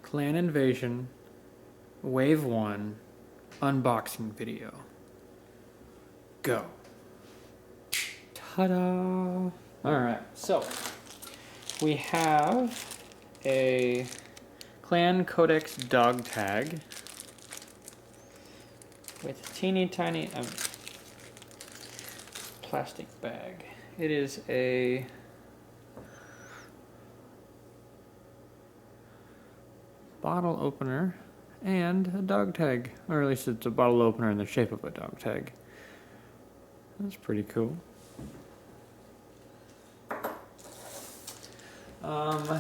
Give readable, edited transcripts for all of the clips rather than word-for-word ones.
Clan Invasion Wave 1 unboxing video. Go. Ta-da! Alright, so we have a Clan Codex dog tag with a teeny tiny plastic bag. It is a bottle opener and a dog tag, or at least it's a bottle opener in the shape of a dog tag. That's pretty cool.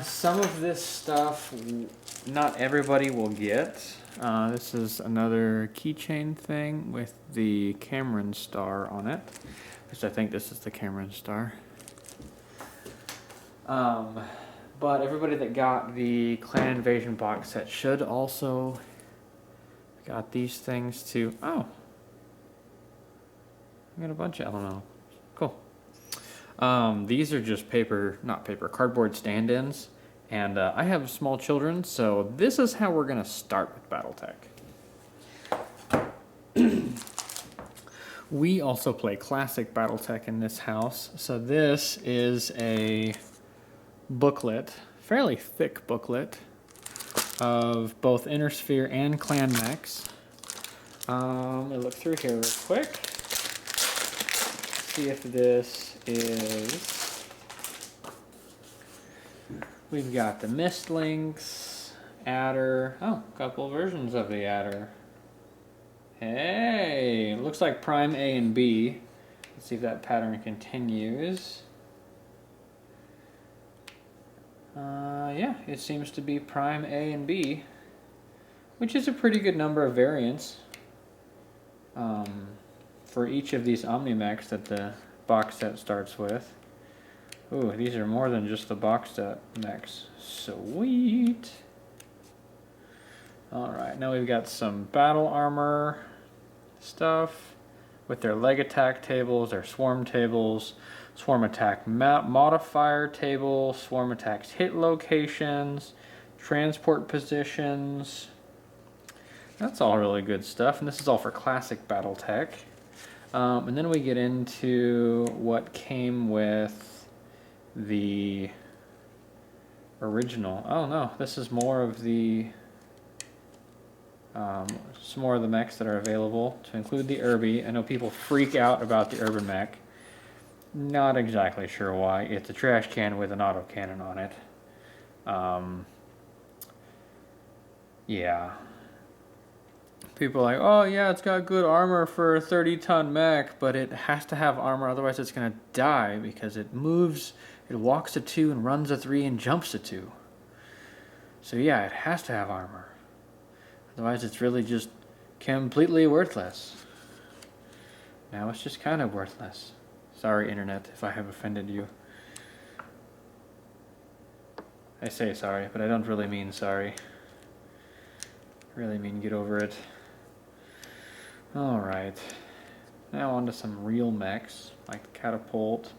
Some of this stuff not everybody will get. This is another keychain thing with the Cameron star on it, which I think this is the Cameron star. But everybody that got the Clan Invasion box set should also got these things too. Oh, I got a bunch of, I don't know. Cool. These are just cardboard stand-ins. And I have small children, so this is how we're going to start with Battletech. We also play classic Battletech in this house. So this is a booklet, fairly thick booklet, of both Inner Sphere and Clan Mechs. Let me look through here real quick. See if this is... We've got the Mistlings, Adder. Oh, a couple versions of the Adder. Hey, looks like Prime A and B. Let's see if that pattern continues. Yeah, it seems to be Prime A and B, which is a pretty good number of variants for each of these Omni-Mechs that the box set starts with. Ooh, these are more than just the box set mechs. Sweet! Alright, now we've got some battle armor stuff with their leg attack tables, their swarm tables, swarm attack modifier table, swarm attacks hit locations, transport positions. That's all really good stuff, and this is all for classic Battletech. And then we get into what came with the original. Oh no, this is more of the some more of the mechs that are available, to include the Irby. I know people freak out about the Urban Mech. Not exactly sure why. It's a trash can with an autocannon on it. Yeah. People are like, oh yeah, it's got good armor for a 30-ton mech, but it has to have armor, otherwise it's going to die, because it moves, it walks a 2 and runs a 3 and jumps a 2. So yeah, it has to have armor. Otherwise it's really just completely worthless. Now it's just kind of worthless. Sorry, Internet, if I have offended you. I say sorry, but I don't really mean sorry. I really mean get over it. Alright. Now on to some real mechs, like the Catapult,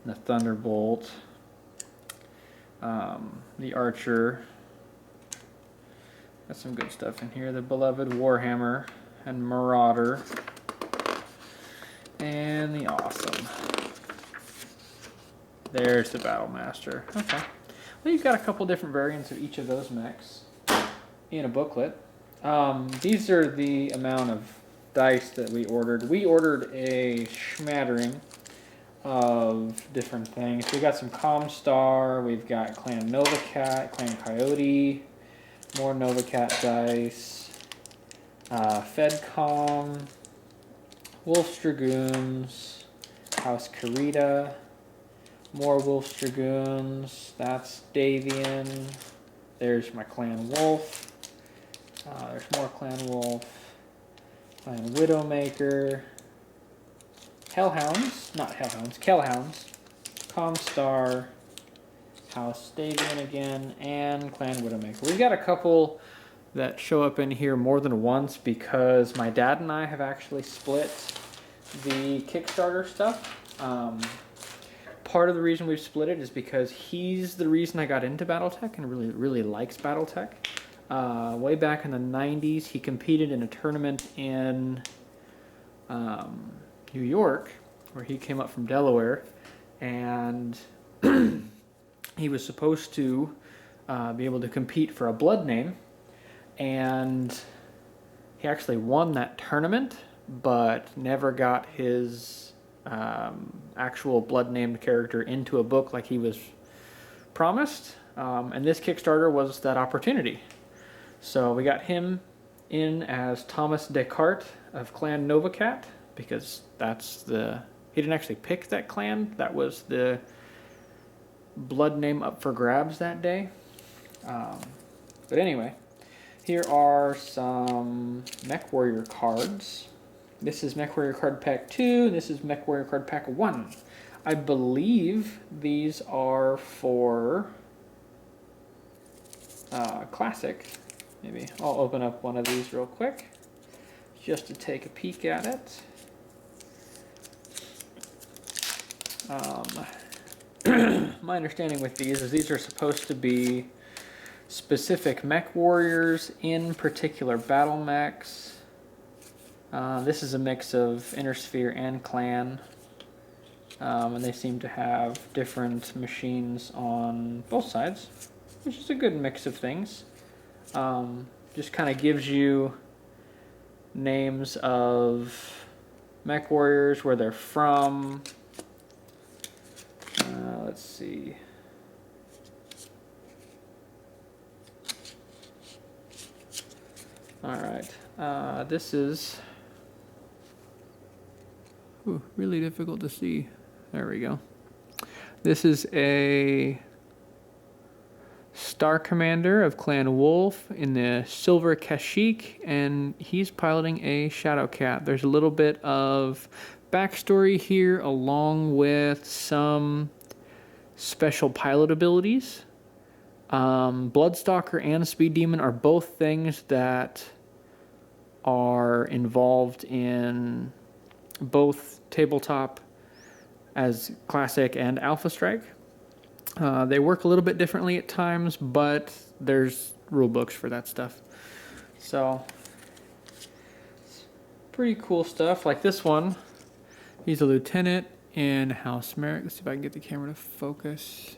the Thunderbolt, the Archer. Got some good stuff in here. The beloved Warhammer and Marauder. And the Awesome. There's the Battlemaster. Okay. Well, you've got a couple different variants of each of those mechs in a booklet. These are the amount of dice that we ordered. We ordered a smattering of different things. We got some Comstar, we've got Clan Novacat, Clan Coyote, more Novacat dice, Fedcom, Wolf's Dragoons, House Karita, more Wolf's Dragoons, that's Davian, there's my Clan Wolf, there's more Clan Wolf, Clan Widowmaker, Hellhounds, not Hellhounds, Kellhounds, Comstar, House Davian again, and Clan Widowmaker. We've got a couple that show up in here more than once because my dad and I have actually split the Kickstarter stuff. Part of the reason we've split it is because he's the reason I got into Battletech and really likes Battletech. Way back in the 90s, he competed in a tournament in New York, where he came up from Delaware, and he was supposed to be able to compete for a blood name, and he actually won that tournament, but never got his actual blood named character into a book like he was promised, and this Kickstarter was that opportunity. So we got him in as Thomas Descartes of Clan Novacat, because that's the... he didn't actually pick that clan, that was the blood name up for grabs that day. But anyway, here are some Mech Warrior cards. This is Mech Warrior card pack 2, this is Mech Warrior card pack 1. I believe these are for Classic. Maybe I'll open up one of these real quick just to take a peek at it. My understanding with these is these are supposed to be specific Mech Warriors in particular battle mechs. This is a mix of Inner Sphere and Clan, and they seem to have different machines on both sides, which is a good mix of things. Just kind of gives you names of Mech Warriors, where they're from. Let's see. Alright, this is really difficult to see. There we go. This is a Star Commander of Clan Wolf in the Silver Kashyyyk, and he's piloting a Shadow Cat. There's a little bit of backstory here, along with some special pilot abilities. Bloodstalker and Speed Demon are both things that are involved in both tabletop as Classic and Alpha Strike. They work a little bit differently at times, but there's rule books for that stuff. So, pretty cool stuff. Like this one, he's a lieutenant in House Merrick. Let's see if I can get the camera to focus.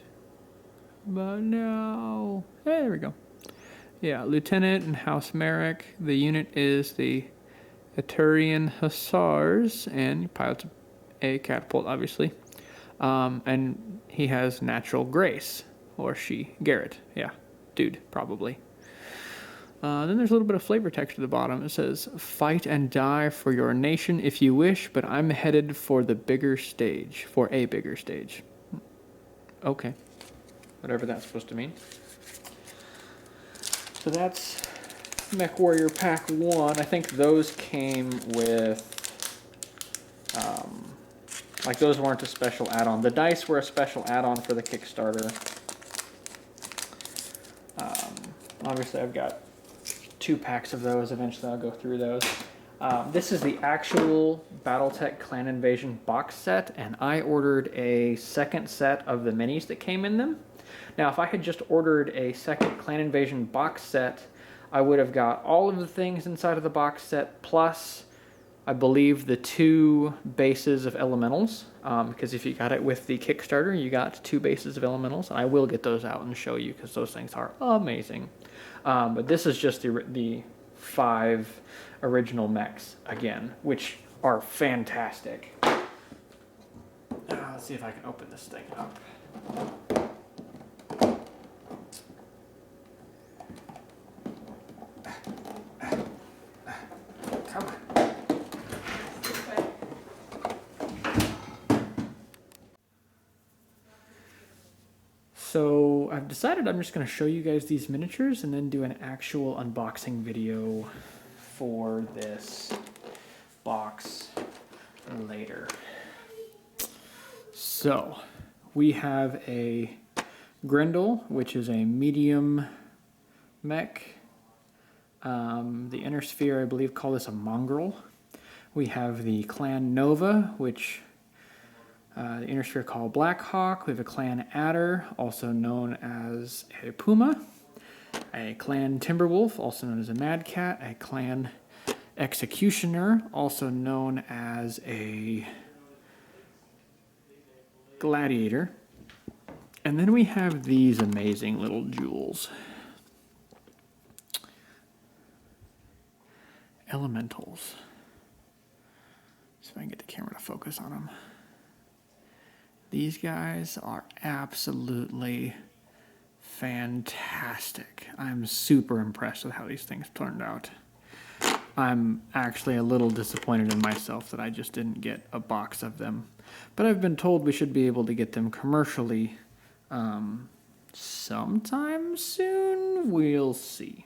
But no. Hey, there we go. Yeah, lieutenant in House Merrick. The unit is the Eturian Hussars, and he pilots a catapult, obviously. And he has natural grace, or she, Garrett. Yeah, dude, probably. Then there's a little bit of flavor text at the bottom. It says, "Fight and die for your nation if you wish, but I'm headed for the bigger stage, for a bigger stage." Okay, whatever that's supposed to mean. So that's Mech Warrior Pack 1. I think those came with, like those weren't a special add-on. The dice were a special add-on for the Kickstarter. Obviously I've got 2 packs of those. Eventually I'll go through those. This is the actual Battletech Clan Invasion box set, and I ordered a second set of the minis that came in them. Now, if I had just ordered a second Clan Invasion box set, I would have got all of the things inside of the box set, plus, I believe, the 2 bases of elementals, because if you got it with the Kickstarter, you got 2 bases of elementals, and I will get those out and show you, because those things are amazing. But this is just the 5 original mechs, again, which are fantastic. Let's see if I can open this thing up. Come on. So I've decided I'm just going to show you guys these miniatures and then do an actual unboxing video for this box later. So we have a Grendel, which is a medium mech. The Inner Sphere, I believe, call this a mongrel. We have the Clan Nova, which the Inner Sphere call Black Hawk. We have a Clan Adder, also known as a Puma. a clan Timberwolf, also known as a Mad Cat, a clan Executioner, also known as a Gladiator. And then we have these amazing little jewels. Elementals. See if I can get the camera to focus on them. These guys are absolutely fantastic. I'm super impressed with how these things turned out. I'm actually a little disappointed in myself that I just didn't get a box of them. But I've been told we should be able to get them commercially sometime soon. We'll see.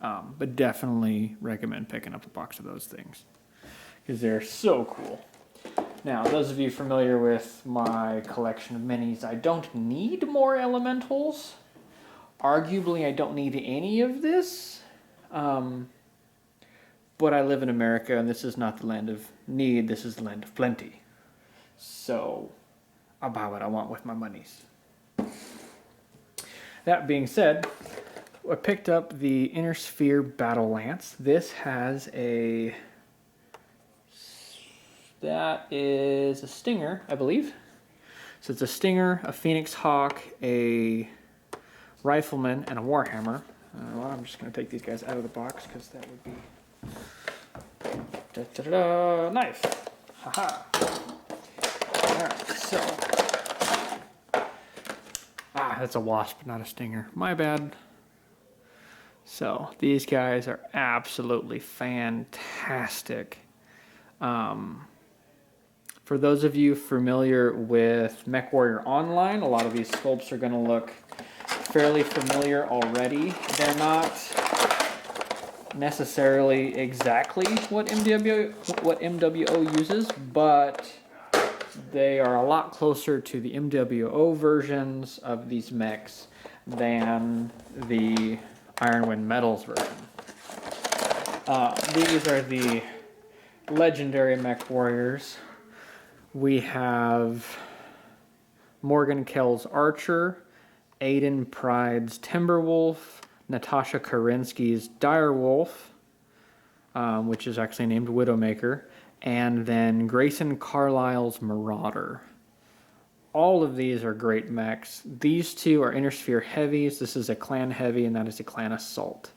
But definitely recommend picking up a box of those things because they're so cool. Now, those of you familiar with my collection of minis, I don't need more elementals. Arguably, I don't need any of this. But I live in America, and this is not the land of need. This is the land of plenty. So, I'll buy what I want with my monies. That being said, I picked up the Inner Sphere Battle Lance. This has a... That is a Stinger, I believe. So it's a Stinger, a Phoenix Hawk, a Rifleman, and a Warhammer. Well, I'm just going to take these guys out of the box because that would be... Da-da-da-da, knife. Haha. Alright, so... that's a Wasp, not a Stinger. My bad. So, these guys are absolutely fantastic. For those of you familiar with Mech Warrior Online, a lot of these sculpts are going to look fairly familiar already. They're not necessarily exactly what MWO uses, but they are a lot closer to the MWO versions of these mechs than the Ironwind Metals version. These are the legendary Mech Warriors. We have Morgan Kell's Archer, Aiden Pride's Timberwolf, Natasha Karinsky's Direwolf, which is actually named Widowmaker, and then Grayson Carlisle's Marauder. All of these are great mechs. These two are Inner Sphere heavies. This is a clan heavy, and that is a clan assault.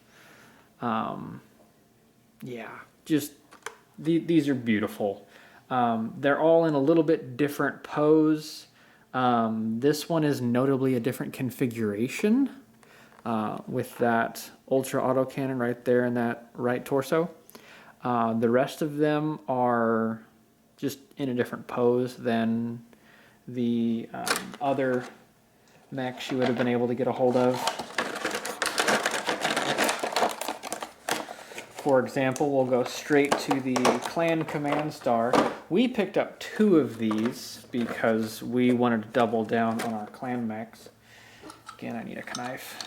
Yeah, just these are beautiful. They're all in a little bit different pose. This one is notably a different configuration with that ultra autocannon right there in that right torso. The rest of them are just in a different pose than the other mechs you would have been able to get a hold of. For example, we'll go straight to the Clan Command Star. We picked up 2 of these because we wanted to double down on our clan mechs. Again, I need a knife.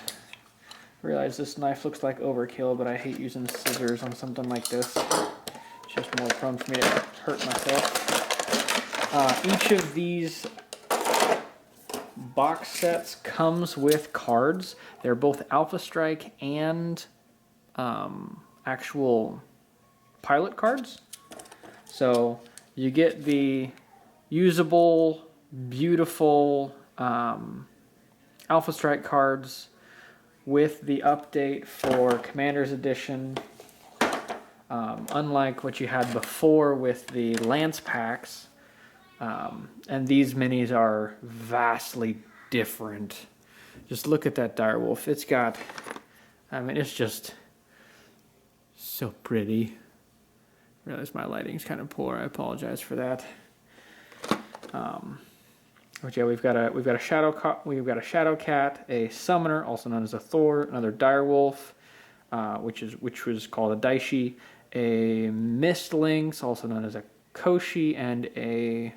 I realize this knife looks like overkill, but I hate using scissors on something like this. It's just more prone for me to hurt myself. Each of these box sets comes with cards. They're both Alpha Strike and actual pilot cards. So you get the usable, beautiful Alpha Strike cards with the update for Commander's Edition. Unlike what you had before with the Lance packs, and these minis are vastly different. Just look at that Direwolf. It's got, I mean, it's just so pretty. I realize my lighting's kind of poor. I apologize for that. But yeah, we've got a Shadow Cat, a Summoner, also known as a Thor, another Direwolf, which was called a Daishi, a Mist Lynx, also known as a Koshi, and a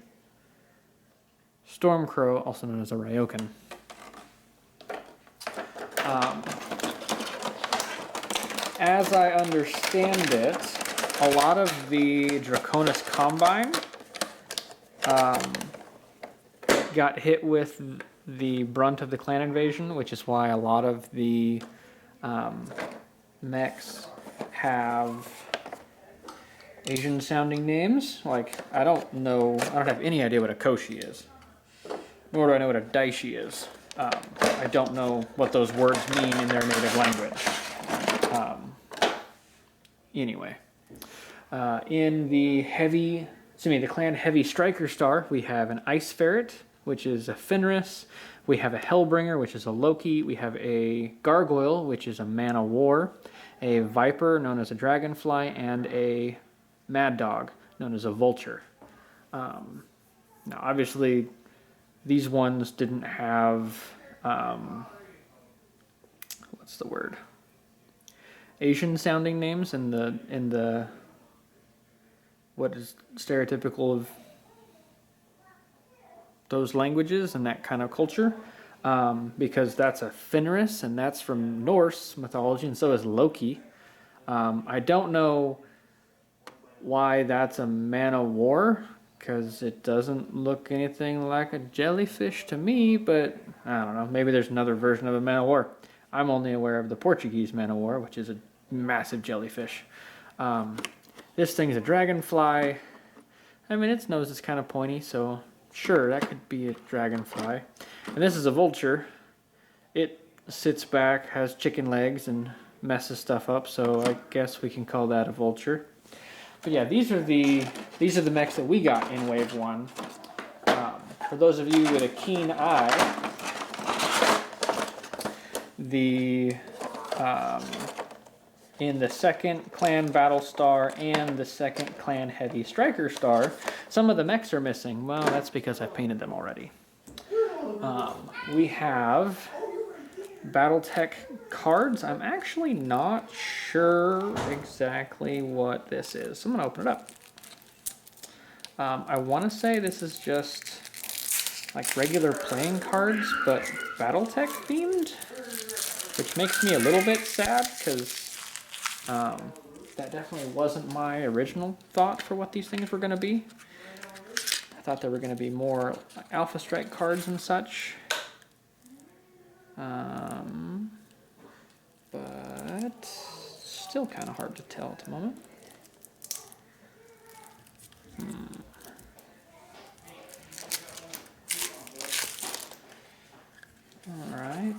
Stormcrow, also known as a Ryokan. As I understand it, a lot of the Draconis Combine got hit with the brunt of the clan invasion, which is why a lot of the Mechs have Asian sounding names. Like, I don't have any idea what a Koshi is. Nor do I know what a Daishi is. I don't know what those words mean in their native language. Anyway. In the Clan Heavy Striker Star, we have an Ice Ferret, which is a Fenris. We have a Hellbringer, which is a Loki. We have a Gargoyle, which is a Man of War. A Viper, known as a Dragonfly, and a Mad Dog, known as a Vulture. Now, obviously, these ones didn't have, what's the word? Asian-sounding names in the what is stereotypical of those languages and that kind of culture, because that's a Fenris, and that's from Norse mythology, and so is Loki. I don't know why that's a Man of War, because it doesn't look anything like a jellyfish to me, but I don't know, maybe there's another version of a Man of War. I'm only aware of the Portuguese Man of War, which is a massive jellyfish. This thing's a dragonfly. I mean, its nose is kind of pointy, so sure, that could be a dragonfly. And this is a vulture. It sits back, has chicken legs, and messes stuff up, so I guess we can call that a vulture. But yeah, these are the mechs that we got in Wave 1. For those of you with a keen eye, in the second Clan Battle Star and the second Clan Heavy Striker Star, some of the mechs are missing. Well, that's because I painted them already. We have Battletech cards. I'm actually not sure exactly what this is, so I'm going to open it up. I want to say this is just like regular playing cards, but Battletech themed, which makes me a little bit sad because that definitely wasn't my original thought for what these things were going to be. I thought there were going to be more like Alpha Strike cards and such. But still kind of hard to tell at the moment. Alright.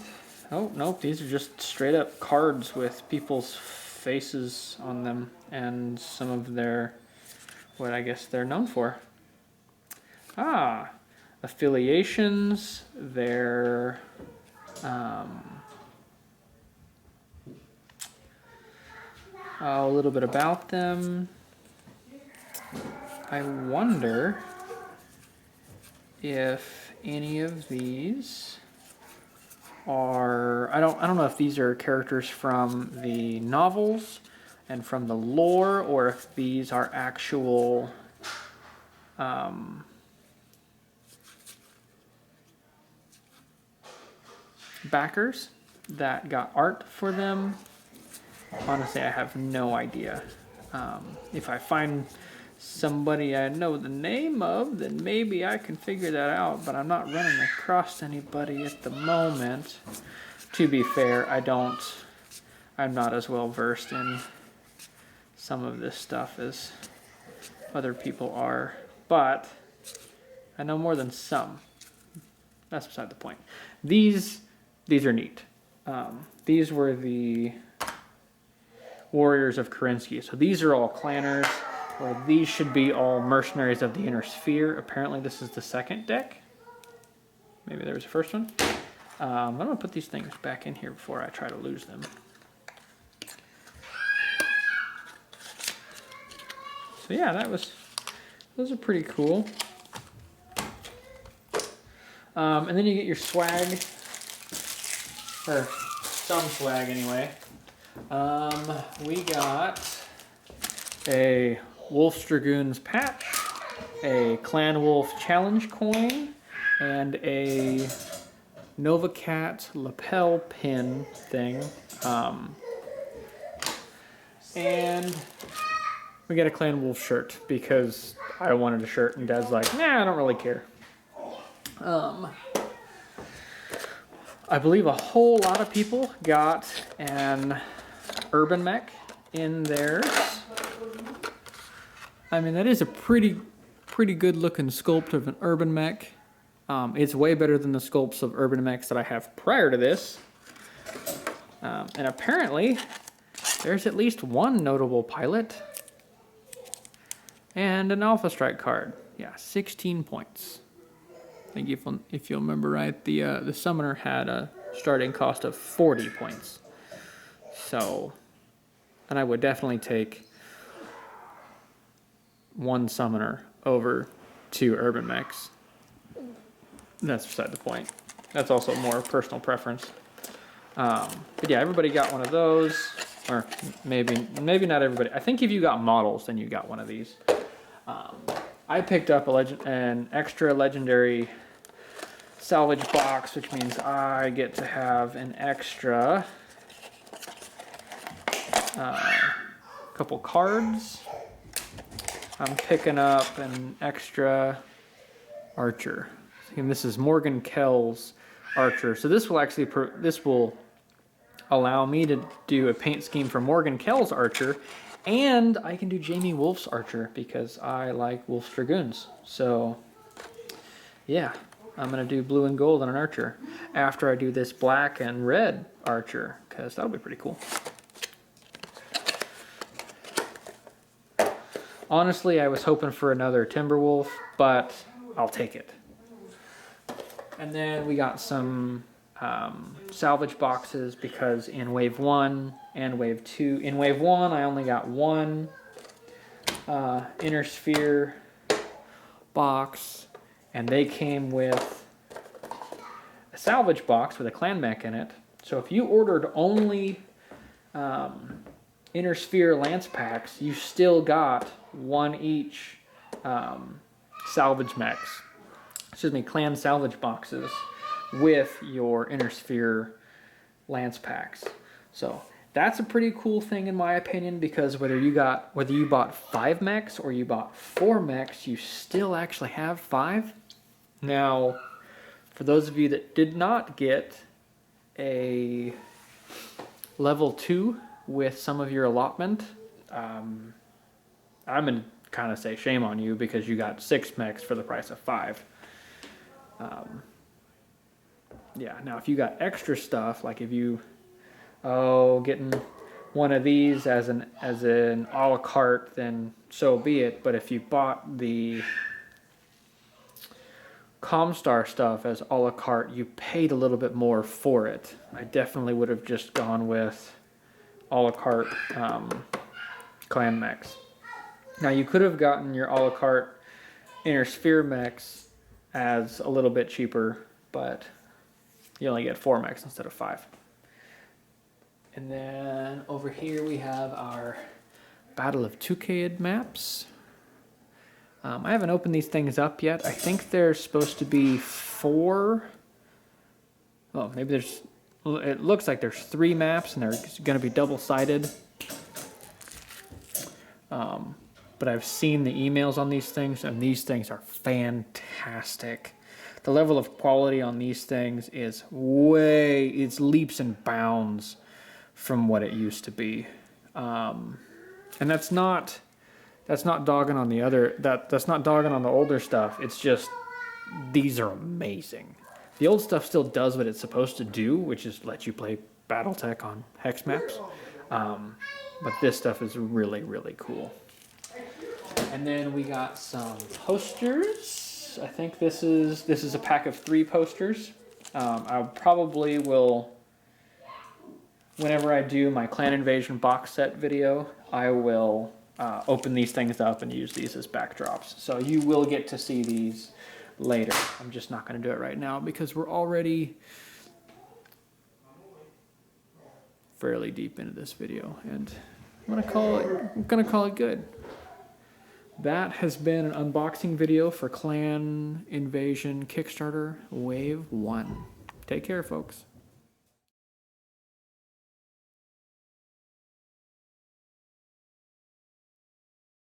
Oh, nope, these are just straight up cards with people's faces on them and some of their, what I guess they're known for. Affiliations, their a little bit about them. I wonder if any of these are, I don't know if these are characters from the novels and from the lore, or if these are actual backers that got art for them. Honestly, I have no idea. If I find somebody I know the name of, then maybe I can figure that out, but I'm not running across anybody at the moment. To be fair, I'm not as well versed in some of this stuff as other people are, but I know more than some. That's beside the point. These are neat. These were the Warriors of Kerensky. So these are all clanners. Well, these should be all mercenaries of the Inner Sphere. Apparently this is the second deck. Maybe there was a first one. I'm going to put these things back in here before I try to lose them. So yeah, those are pretty cool. And then you get your swag, or some swag anyway. We got a Wolf's Dragoons patch, a Clan Wolf challenge coin, and a Nova Cat lapel pin thing. And we got a Clan Wolf shirt because I wanted a shirt and Dad's like, nah, I don't really care. I believe a whole lot of people got an urban mech in theirs. I mean, that is a pretty good looking sculpt of an urban mech. It's way better than the sculpts of urban mechs that I have prior to this. And apparently, there's at least one notable pilot and an Alpha Strike card. Yeah, 16 points. I think if you'll remember right, the summoner had a starting cost of 40 points. So, and I would definitely take one summoner over 2 urban mechs. That's beside the point. That's also more personal preference. But yeah, everybody got one of those, or maybe not everybody. I think if you got models, then you got one of these. I picked up an extra legendary salvage box, which means I get to have an extra couple cards. I'm picking up an extra archer. And this is Morgan Kell's archer. So this will allow me to do a paint scheme for Morgan Kell's archer, and I can do Jamie Wolf's archer because I like Wolf's Dragoons. So yeah, I'm gonna do blue and gold on an archer after I do this black and red archer, because that'll be pretty cool. Honestly, I was hoping for another Timberwolf, but I'll take it. And then we got some salvage boxes, because in wave 1 and wave 2, in wave 1 I only got one inner sphere box, and they came with a salvage box with a clan mech in it. So if you ordered only inner sphere lance packs, you still got one each salvage mechs. Excuse me, clan salvage boxes with your inner sphere lance packs. So that's a pretty cool thing in my opinion, because whether you bought 5 mechs or you bought 4 mechs, you still actually have 5. Now, for those of you that did not get a level 2 with some of your allotment, I'm gonna kind of say shame on you, because you got 6 mechs for the price of 5. Yeah, now if you got extra stuff, like if you, getting one of these as an a la carte, then so be it. But if you bought the Comstar stuff as a la carte, you paid a little bit more for it. I definitely would have just gone with a la carte clan mechs. Now you could have gotten your a la carte inner sphere mechs as a little bit cheaper, but you only get 4 mechs instead of 5. And then over here we have our Battle of Tukayed maps. I haven't opened these things up yet. I think there's supposed to be 4. Oh, maybe there's, it looks like there's 3 maps, and they're going to be double-sided. But I've seen the emails on these things, and these things are fantastic. The level of quality on these things is it's leaps and bounds from what it used to be. And that's not dogging on the other, that's not dogging on the older stuff. It's just, these are amazing. The old stuff still does what it's supposed to do, which is let you play Battletech on hex maps. But this stuff is really, really cool. And then we got some posters. I think this is a pack of 3 posters. I probably will, whenever I do my Clan Invasion box set video, I will open these things up and use these as backdrops. So you will get to see these later. I'm just not going to do it right now because we're already fairly deep into this video, and I'm gonna call it good. That has been an unboxing video for Clan Invasion Kickstarter Wave 1. Take care, folks.